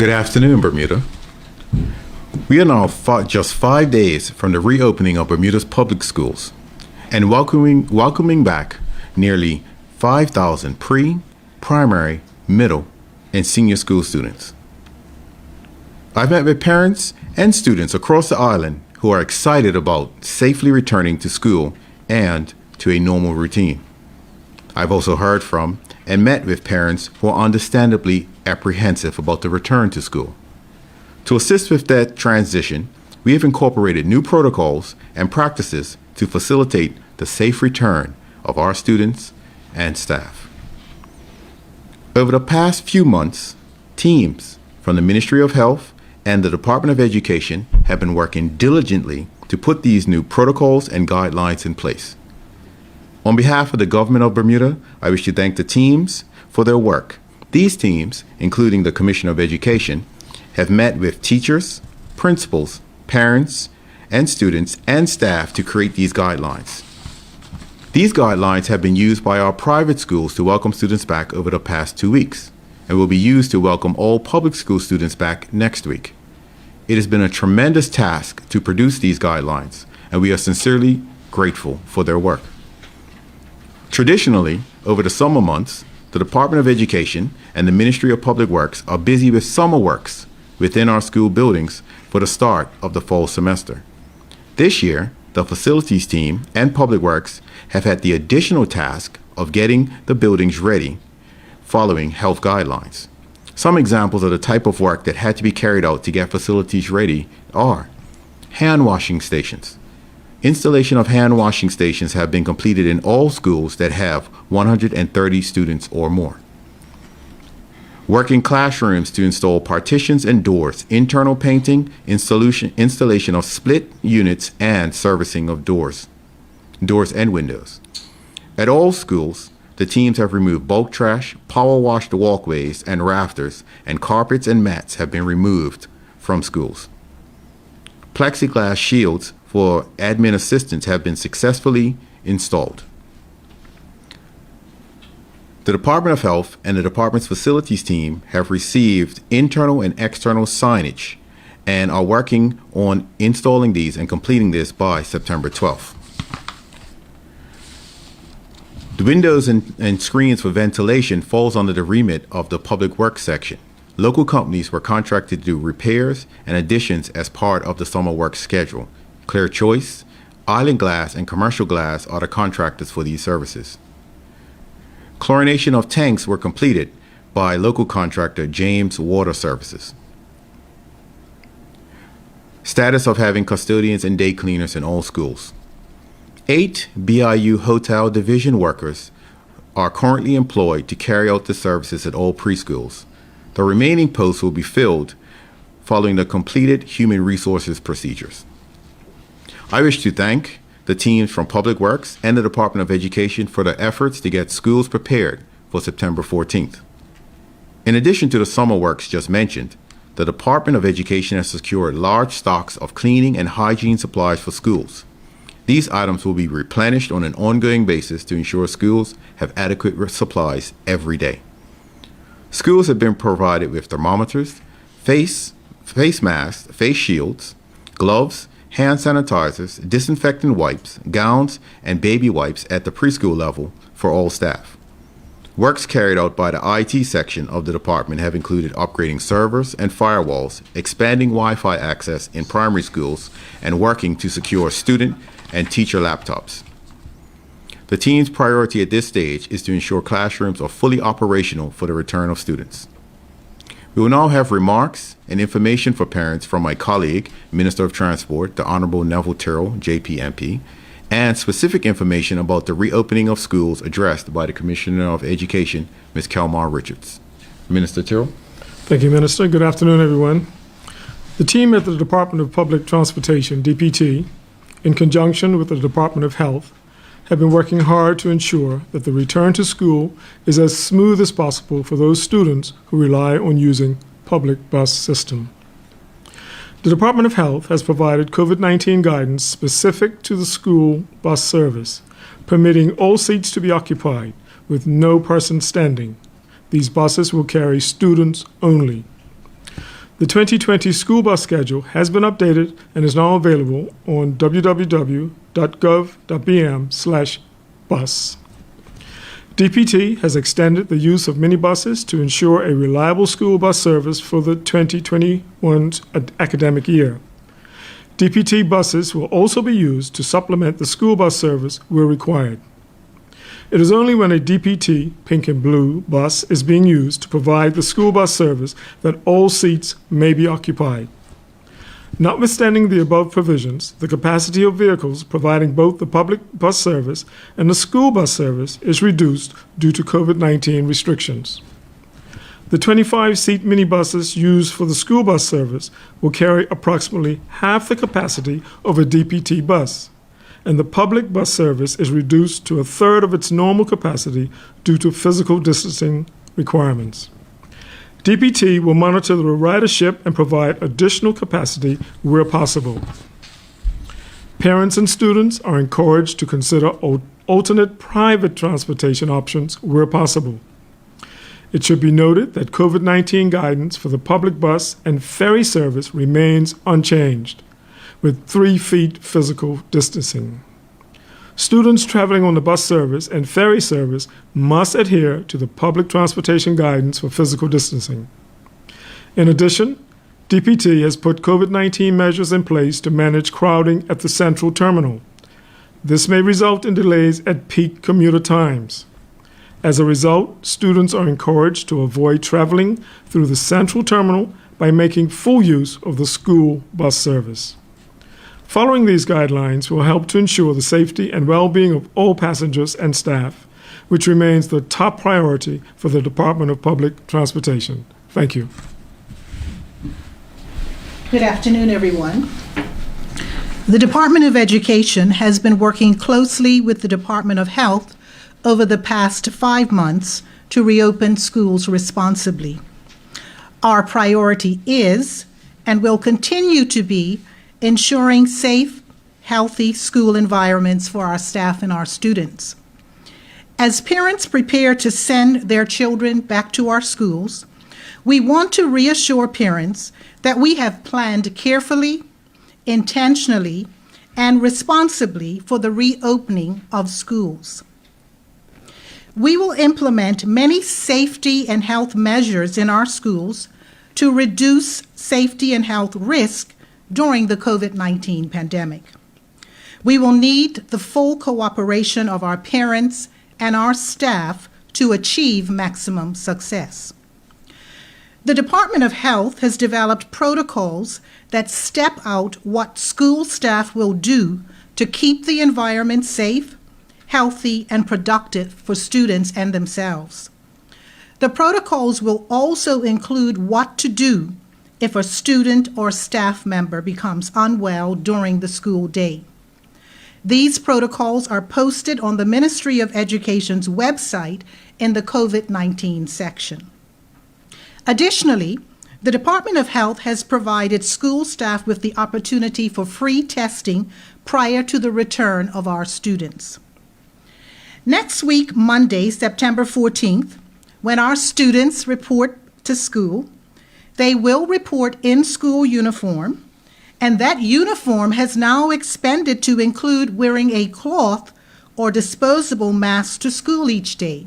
Good afternoon, Bermuda. We are now just 5 days from the reopening of Bermuda's public schools and welcoming back nearly 5,000 pre, primary, middle, and senior school students. I've met with parents and students across the island who are excited about safely returning to school and to a normal routine. I've also heard from and met with parents who are understandably apprehensive about the return to school. To assist with that transition, we have incorporated new protocols and practices to facilitate the safe return of our students and staff. Over the past few months, teams from the Ministry of Health and the Department of Education have been working diligently to put these new protocols and guidelines in place. On behalf of the government of Bermuda, I wish to thank the teams for their work. These teams, including the Commissioner of Education, have met with teachers, principals, parents, and students and staff to create these guidelines. These guidelines have been used by our private schools to welcome students back over the past 2 weeks and will be used to welcome all public school students back next week. It has been a tremendous task to produce these guidelines, and we are sincerely grateful for their work. Traditionally, over the summer months, the Department of Education and the Ministry of Public Works are busy with summer works within our school buildings for the start of the fall semester. This year, the facilities team and Public Works have had the additional task of getting the buildings ready following health guidelines. Some examples of the type of work that had to be carried out to get facilities ready are hand washing stations. Installation of hand washing stations have been completed in all schools that have 130 students or more. Working classrooms to install partitions and doors, internal painting, installation of split units, and servicing of doors and windows. At all schools, the teams have removed bulk trash, power washed walkways and rafters, and carpets and mats have been removed from schools. Plexiglass shields for admin assistants have been successfully installed. The Department of Health and the department's facilities team have received internal and external signage and are working on installing these and completing this by September 12th. The windows and screens for ventilation falls under the remit of the Public Works section. Local companies were contracted to do repairs and additions as part of the summer work schedule. Clear Choice, Island Glass, and Commercial Glass are the contractors for these services. Chlorination of tanks were completed by local contractor James Water Services. Status of having custodians and day cleaners in all schools. 8 BIU Hotel Division workers are currently employed to carry out the services at all preschools. The remaining posts will be filled following the completed human resources procedures. I wish to thank the teams from Public Works and the Department of Education for their efforts to get schools prepared for September 14th. In addition to the summer works just mentioned, the Department of Education has secured large stocks of cleaning and hygiene supplies for schools. These items will be replenished on an ongoing basis to ensure schools have adequate supplies every day. Schools have been provided with thermometers, face masks, face shields, gloves, hand sanitizers, disinfectant wipes, gowns, and baby wipes at the preschool level for all staff. Works carried out by the IT section of the department have included upgrading servers and firewalls, expanding Wi-Fi access in primary schools, and working to secure student and teacher laptops. The team's priority at this stage is to ensure classrooms are fully operational for the return of students. We will now have remarks and information for parents from my colleague, Minister of Transport, the Honorable Neville Tyrrell, JPMP, and specific information about the reopening of schools addressed by the Commissioner of Education, Ms. Kelmar Richards. Minister Tyrrell. Thank you, Minister. Good afternoon, everyone. The team at the Department of Public Transportation, DPT, in conjunction with the Department of Health, have been working hard to ensure that the return to school is as smooth as possible for those students who rely on using public bus system. The Department of Health has provided COVID-19 guidance specific to the school bus service, permitting all seats to be occupied with no person standing. These buses will carry students only. The 2020 school bus schedule has been updated and is now available on www.gov.bm/bus. DPT has extended the use of minibuses to ensure a reliable school bus service for the 2021 academic year. DPT buses will also be used to supplement the school bus service where required. It is only when a DPT, pink and blue, bus is being used to provide the school bus service that all seats may be occupied. Notwithstanding the above provisions, the capacity of vehicles providing both the public bus service and the school bus service is reduced due to COVID-19 restrictions. The 25-seat minibuses used for the school bus service will carry approximately half the capacity of a DPT bus, and the public bus service is reduced to a third of its normal capacity due to physical distancing requirements. DPT will monitor the ridership and provide additional capacity where possible. Parents and students are encouraged to consider alternate private transportation options where possible. It should be noted that COVID-19 guidance for the public bus and ferry service remains unchanged, with 3 feet physical distancing. Students traveling on the bus service and ferry service must adhere to the public transportation guidance for physical distancing. In addition, DPT has put COVID-19 measures in place to manage crowding at the central terminal. This may result in delays at peak commuter times. As a result, students are encouraged to avoid traveling through the central terminal by making full use of the school bus service. Following these guidelines will help to ensure the safety and well-being of all passengers and staff, which remains the top priority for the Department of Public Transportation. Thank you. Good afternoon, everyone. The Department of Education has been working closely with the Department of Health over the past 5 months to reopen schools responsibly. Our priority is, and will continue to be, ensuring safe, healthy school environments for our staff and our students. As parents prepare to send their children back to our schools, we want to reassure parents that we have planned carefully, intentionally, and responsibly for the reopening of schools. We will implement many safety and health measures in our schools to reduce safety and health risk during the COVID-19 pandemic. We will need the full cooperation of our parents and our staff to achieve maximum success. The Department of Health has developed protocols that step out what school staff will do to keep the environment safe, healthy, and productive for students and themselves. The protocols will also include what to do if a student or staff member becomes unwell during the school day. These protocols are posted on the Ministry of Education's website in the COVID-19 section. Additionally, the Department of Health has provided school staff with the opportunity for free testing prior to the return of our students. Next week, Monday, September 14th, when our students report to school, they will report in school uniform, and that uniform has now expanded to include wearing a cloth or disposable mask to school each day.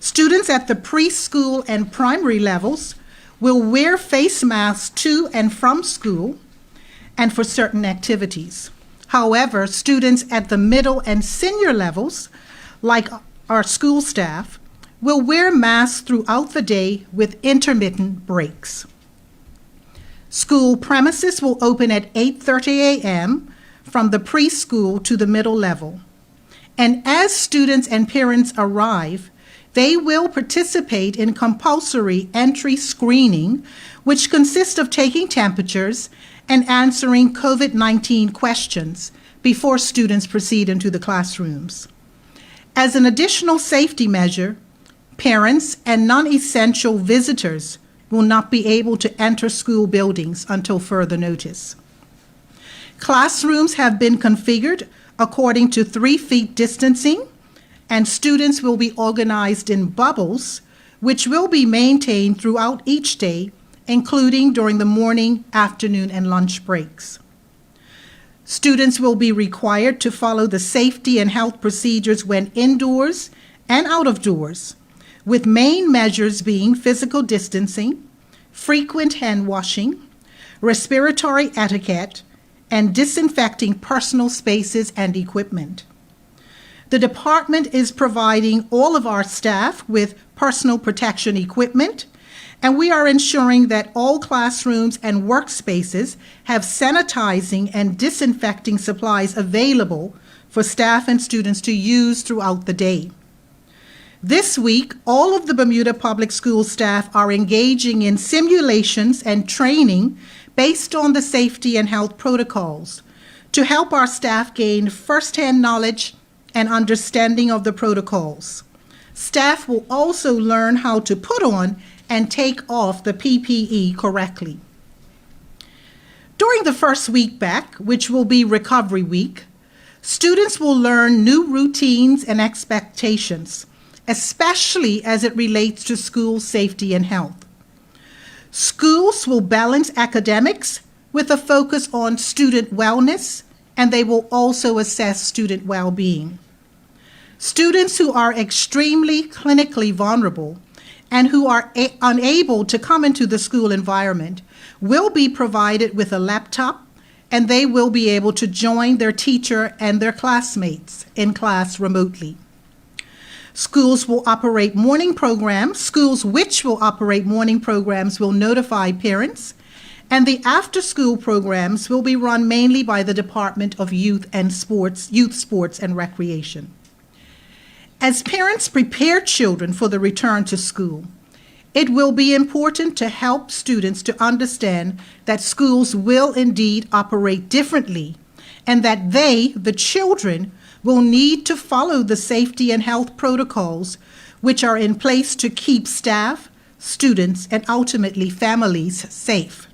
Students at the preschool and primary levels will wear face masks to and from school and for certain activities. However, students at the middle and senior levels, like our school staff, will wear masks throughout the day with intermittent breaks. School premises will open at 8:30 a.m. from the preschool to the middle level. And as students and parents arrive, they will participate in compulsory entry screening, which consists of taking temperatures and answering COVID-19 questions before students proceed into the classrooms. As an additional safety measure, parents and non-essential visitors will not be able to enter school buildings until further notice. Classrooms have been configured according to 3 feet distancing, and students will be organized in bubbles, which will be maintained throughout each day including during the morning, afternoon, and lunch breaks. Students will be required to follow the safety and health procedures when indoors and out of doors, with main measures being physical distancing, frequent hand washing, respiratory etiquette, and disinfecting personal spaces and equipment. The department is providing all of our staff with personal protection equipment, and we are ensuring that all classrooms and workspaces have sanitizing and disinfecting supplies available for staff and students to use throughout the day. This week, all of the Bermuda Public School staff are engaging in simulations and training based on the safety and health protocols to help our staff gain firsthand knowledge and understanding of the protocols. Staff will also learn how to put on and take off the PPE correctly. During the first week back, which will be Recovery Week, students will learn new routines and expectations, especially as it relates to school safety and health. Schools will balance academics with a focus on student wellness, and they will also assess student well-being. Students who are extremely clinically vulnerable and who are unable to come into the school environment will be provided with a laptop, and they will be able to join their teacher and their classmates in class remotely. Schools which will operate morning programs will notify parents, and the after-school programs will be run mainly by the Department of Youth Sports and Recreation. As parents prepare children for the return to school, it will be important to help students to understand that schools will indeed operate differently, and that they, the children, will need to follow the safety and health protocols which are in place to keep staff, students, and ultimately families safe.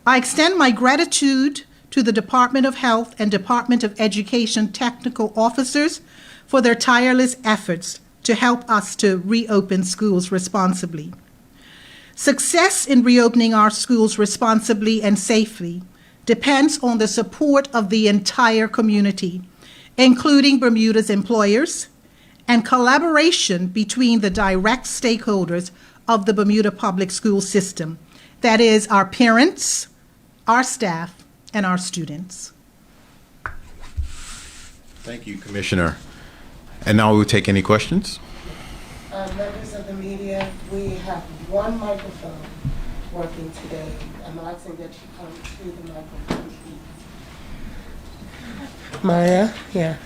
I extend my gratitude to the Department of Health and Department of Education technical officers for their tireless efforts to help us to reopen schools responsibly. Success in reopening our schools responsibly and safely depends on the support of the entire community, including Bermuda's employers, and collaboration between the direct stakeholders of the Bermuda public school system, that is, our parents, our staff, and our students. Thank you, Commissioner. And now we will take any questions. Members of the media, we have one microphone working today. I'm asking that you come to the microphone, please. Maya, yeah.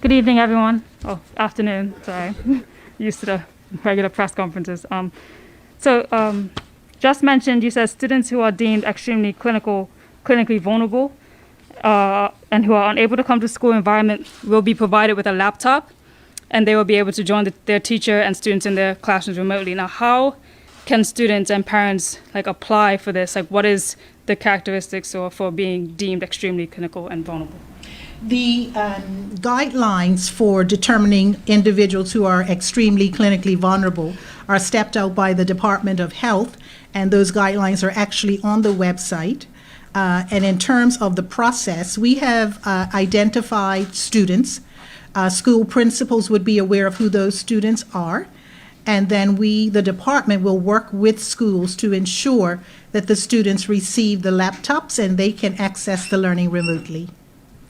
Good evening, everyone. Oh, afternoon, sorry. Used to the regular press conferences. Just mentioned, you said students who are deemed extremely clinically vulnerable and who are unable to come to school environment will be provided with a laptop, and they will be able to join their teacher and students in their classrooms remotely. Now, how can students and parents apply for this? What is the characteristics for being deemed extremely clinical and vulnerable? The guidelines for determining individuals who are extremely clinically vulnerable are stepped out by the Department of Health, and those guidelines are actually on the website. And in terms of the process, we have identified students. School principals would be aware of who those students are. And then the department will work with schools to ensure that the students receive the laptops and they can access the learning remotely.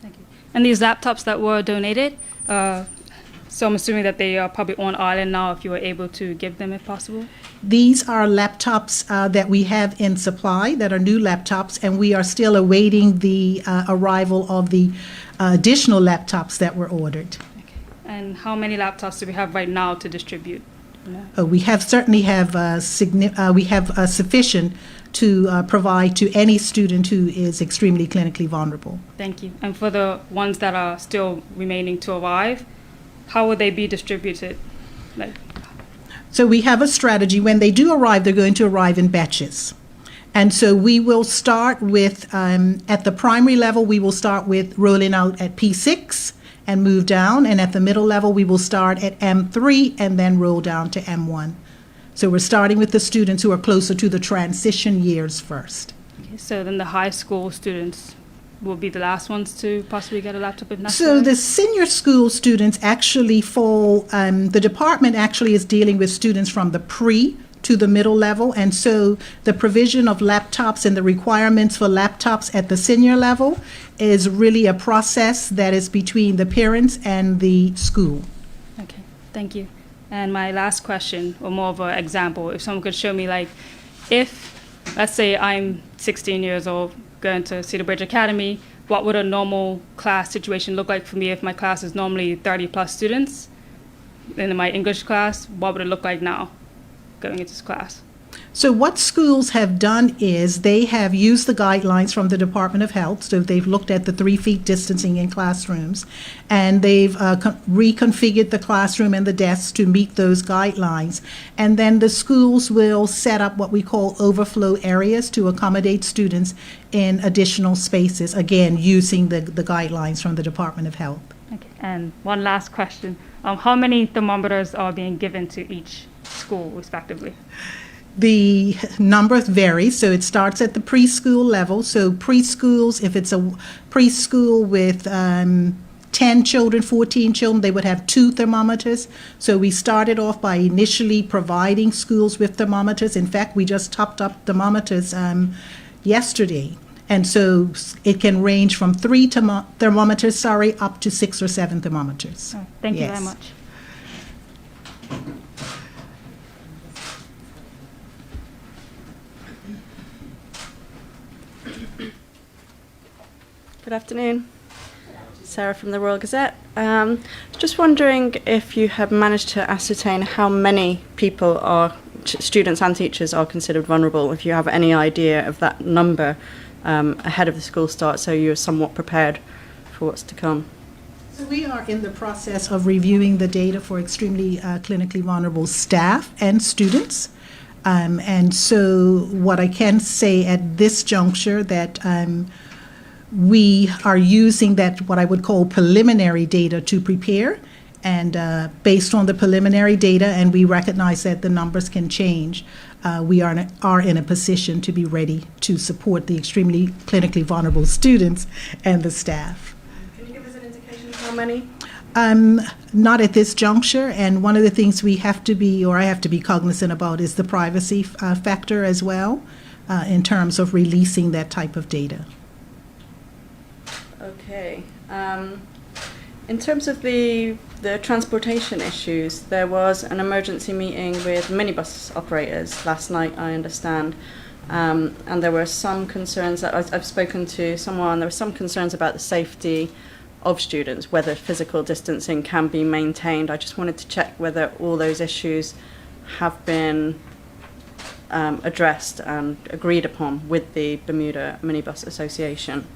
Thank you. And these laptops that were donated, so I'm assuming that they are probably on island now if you were able to give them if possible? These are laptops that we have in supply that are new laptops, and we are still awaiting the arrival of the additional laptops that were ordered. Okay. And how many laptops do we have right now to distribute? We certainly have sufficient to provide to any student who is extremely clinically vulnerable. Thank you. And for the ones that are still remaining to arrive, how will they be distributed? So we have a strategy. When they do arrive, they're going to arrive in batches. And so we will start with, at the primary level, we will start with rolling out at P6, and move down. And at the middle level, we will start at M3 and then roll down to M1. So we're starting with the students who are closer to the transition years first. Okay, so then the high school students will be the last ones to possibly get a laptop if necessary? So the senior school students actually fall, the department actually is dealing with students from the pre to the middle level, and so the provision of laptops and the requirements for laptops at the senior level is really a process that is between the parents and the school. Okay, thank you. And my last question, or more of an example, if someone could show me, like, if, let's say I'm 16 years old, going to Cedar Bridge Academy, what would a normal class situation look like for me if my class is normally 30 plus students? In my English class, what would it look like now going into this class? So what schools have done is they have used the guidelines from the Department of Health. So they've looked at the 3 feet distancing in classrooms, and they've reconfigured the classroom and the desks to meet those guidelines. And then the schools will set up what we call overflow areas to accommodate students in additional spaces, again, using the guidelines from the Department of Health. Okay, and one last question. How many thermometers are being given to each school, respectively? The number varies, so it starts at the preschool level. So preschools, if it's a preschool with 10 children, 14 children, they would have 2 thermometers. So we started off by initially providing schools with thermometers. In fact, we just topped up thermometers yesterday. And so it can range from 3 thermometers, up to 6 or 7 thermometers. Oh, thank you Yes. very much. Good afternoon. Sarah from the Royal Gazette. Just wondering if you have managed to ascertain how many people students and teachers are considered vulnerable, if you have any idea of that number ahead of the school start, so you're somewhat prepared for what's to come. So we are in the process of reviewing the data for extremely clinically vulnerable staff and students. And so what I can say at this juncture that we are using that, what I would call preliminary data, to prepare. And based on the preliminary data, and we recognize that the numbers can change, we are in a position to be ready to support the extremely clinically vulnerable students and the staff. Can you give us an indication of how many? Not at this juncture, and one of the things we have to be, or I have to be cognizant about, is the privacy factor as well, in terms of releasing that type of data. Okay. In terms of the transportation issues, there was an emergency meeting with minibus operators last night, I understand, and there were some concerns that I've spoken to someone. There were some concerns about the safety of students, whether physical distancing can be maintained. I just wanted to check whether all those issues have been addressed and agreed upon with the Bermuda Minibus Association.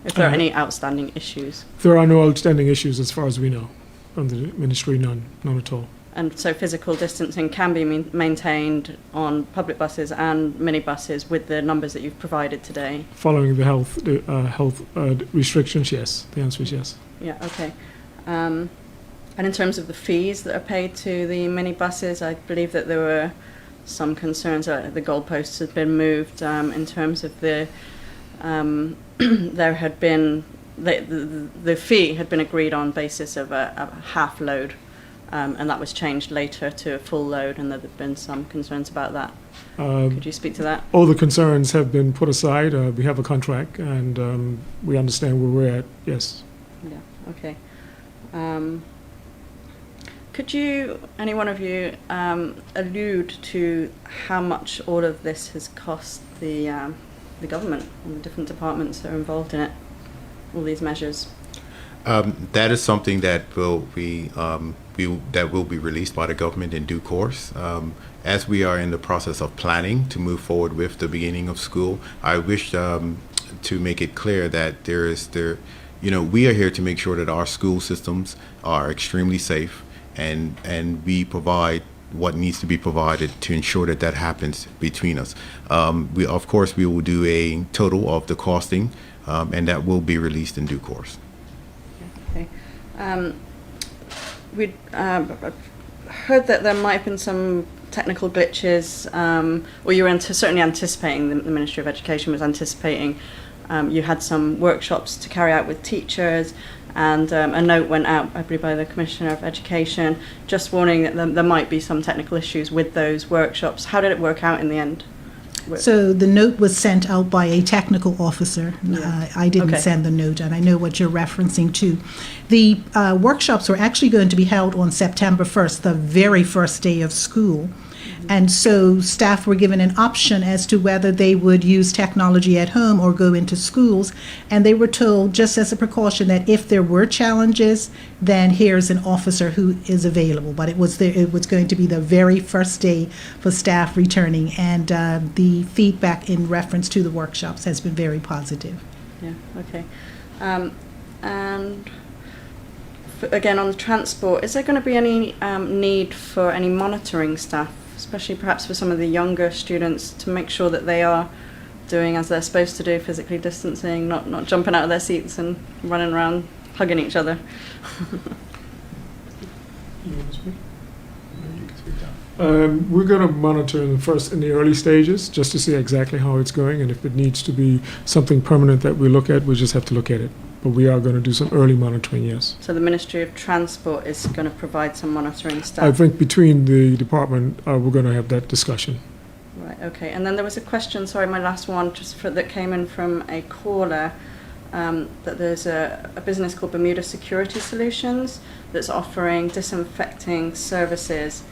If there are any outstanding issues. There are no outstanding issues as far as we know from the ministry, none at all. And so physical distancing can be maintained on public buses and minibuses with the numbers that you've provided today? Following the health restrictions, yes. The answer is yes. Yeah, okay. And in terms of the fees that are paid to the minibuses, I believe that there were some concerns that the goalposts had been moved in terms of the there had been the fee had been agreed on basis of a half load, and that was changed later to a full load, and there had been some concerns about that. Could you speak to that? All the concerns have been put aside. We have a contract, and we understand where we're at. Yes. Yeah. Okay. Could you, any one of you, allude to how much all of this has cost the government and the different departments that are involved in it, all these measures? That is something that will be released by the government in due course. As we are in the process of planning to move forward with the beginning of school, I wish to make it clear that we are here to make sure that our school systems are extremely safe, and we provide what needs to be provided to ensure that that happens between us. We will do a total of the costing, and that will be released in due course. Okay. We'd heard that there might have been some technical glitches, or you were certainly anticipating, the Ministry of Education was anticipating, you had some workshops to carry out with teachers, and a note went out, I believe, by the Commissioner of Education, just warning that there might be some technical issues with those workshops. How did it work out in the end? So the note was sent out by a technical officer. Yeah. I didn't Okay. send the note, and I know what you're referencing to. The workshops were actually going to be held on September 1st, the very first day of school. And so staff were given an option as to whether they would use technology at home or go into schools. And they were told, just as a precaution, that if there were challenges, then here's an officer who is available. But it was going to be the very first day for staff returning. And the feedback in reference to the workshops has been very positive. Yeah, okay. And again, on the transport, is there going to be any need for any monitoring staff, especially perhaps for some of the younger students, to make sure that they are doing as they're supposed to do, physically distancing, not jumping out of their seats and running around hugging each other? We're going to monitor in the early stages, just to see exactly how it's going, and if it needs to be something permanent that we look at, we'll just have to look at it. But we are going to do some early monitoring, yes. So the Ministry of Transport is going to provide some monitoring staff? I think between the department, we're going to have that discussion. Right, okay. And then there was a question, sorry, my last one, that came in from a caller, that there's a business called Bermuda Security Solutions that's offering disinfecting services,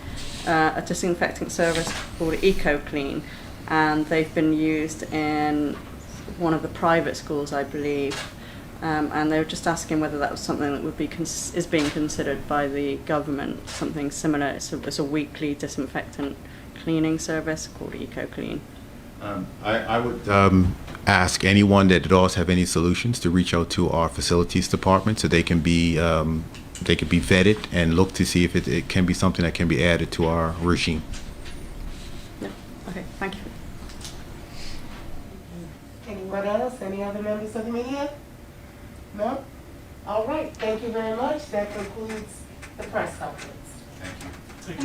a disinfecting service called EcoClean, and they've been used in one of the private schools, I believe. And they were just asking whether that was something that would be is being considered by the government, something similar. It's a weekly disinfectant cleaning service called EcoClean. I would ask anyone that does have any solutions to reach out to our facilities department so they can be vetted and look to see if it can be something that can be added to our regime. Yeah. Okay. Thank you. Anyone else? Any other members of the media? No? All right, thank you very much. That concludes the press conference. Thank you. Thank you.